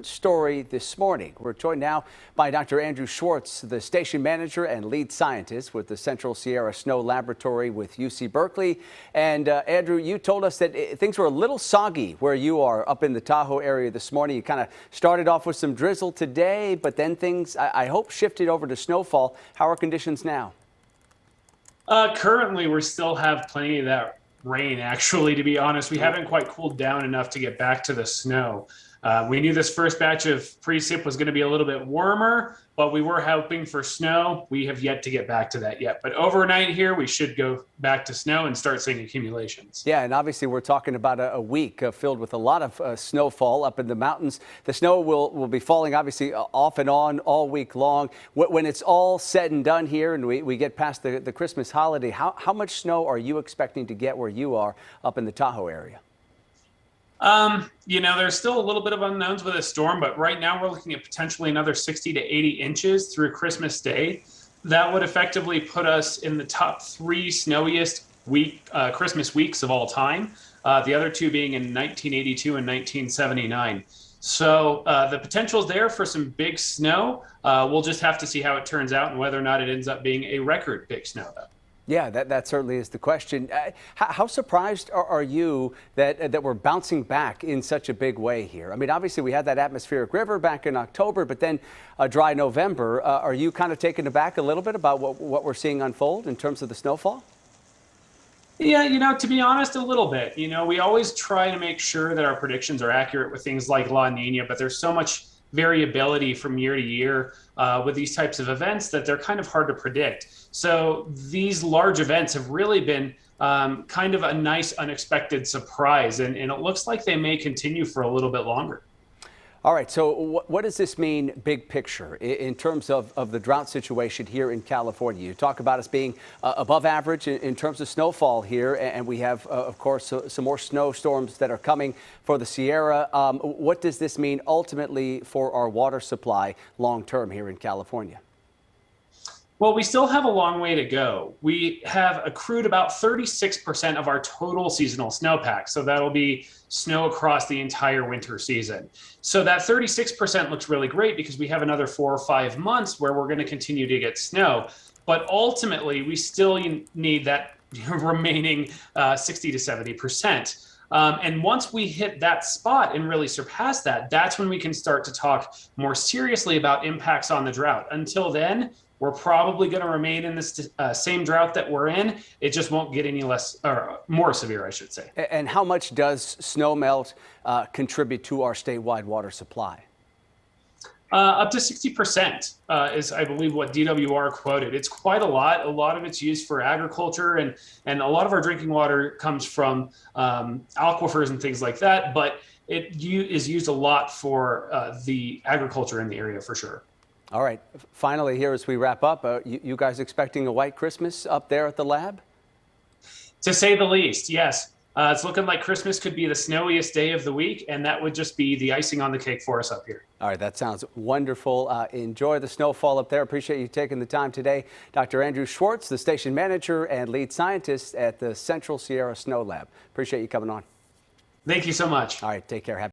Story this morning. We're joined now by Dr. Andrew Schwartz, the station manager and lead scientist with the Central Sierra Snow Laboratory with UC Berkeley. And Andrew, you told us that things were a little soggy where you are up in the Tahoe area this morning. You kind of started off with some drizzle today, but then things, I hope, shifted over to snowfall. How are conditions now? Currently, we still have plenty of that rain, actually, to be honest. We haven't quite cooled down enough to get back to the snow. We knew this first batch of precip was going to be a little bit warmer, but we were hoping for snow. We have yet to get back to that yet. But overnight here, we should go back to snow and start seeing accumulations. Yeah, and obviously we're talking about a week filled with a lot of snowfall up in the mountains. The snow will be falling obviously off and on all week long. When it's all said and done here and we get past the Christmas holiday, how much snow are you expecting to get where you are up in the Tahoe area? There's still a little bit of unknowns with a storm, but right now we're looking at potentially another 60 to 80 inches through Christmas Day. That would effectively put us in the top 3 snowiest Christmas weeks of all time. The other 2 being in 1982 and 1979. So the potential is there for some big snow. We'll just have to see how it turns out and whether or not it ends up being a record big snow, though. Yeah, that certainly is the question. How surprised are you that we're bouncing back in such a big way here? I mean, obviously we had that atmospheric river back in October, but then a dry November. Are you kind of taken aback a little bit about what we're seeing unfold in terms of the snowfall? Yeah, to be honest, a little bit. We always try to make sure that our predictions are accurate with things like La Nina, but there's so much variability from year to year with these types of events that they're kind of hard to predict. So these large events have really been kind of a nice unexpected surprise, and it looks like they may continue for a little bit longer. All right, so what does this mean big picture in terms of the drought situation here in California? You talk about us being above average in terms of snowfall here, and we have, of course, some more snowstorms that are coming for the Sierra. What does this mean ultimately for our water supply long term here in California? Well, we still have a long way to go. We have accrued about 36% of our total seasonal snowpack. So that'll be snow across the entire winter season. So that 36% looks really great because we have another 4 or 5 months where we're going to continue to get snow. But ultimately, we still need that remaining 60 to 70%. And once we hit that spot and really surpass that, that's when we can start to talk more seriously about impacts on the drought. Until then, we're probably going to remain in this same drought that we're in. It just won't get any less or more severe, I should say. And how much does snow melt contribute to our statewide water supply? Up to 60% is, I believe, what DWR quoted. It's quite a lot. A lot of it's used for agriculture, and a lot of our drinking water comes from aquifers and things like that. But it is used a lot for the agriculture in the area for sure. All right. Finally, here as we wrap up, you guys expecting a white Christmas up there at the lab? To say the least, yes. It's looking like Christmas could be the snowiest day of the week, and that would just be the icing on the cake for us up here. All right, that sounds wonderful. Enjoy the snowfall up there. Appreciate you taking the time today. Dr. Andrew Schwartz, the station manager and lead scientist at the Central Sierra Snow Lab. Appreciate you coming on. Thank you so much. All right, take care.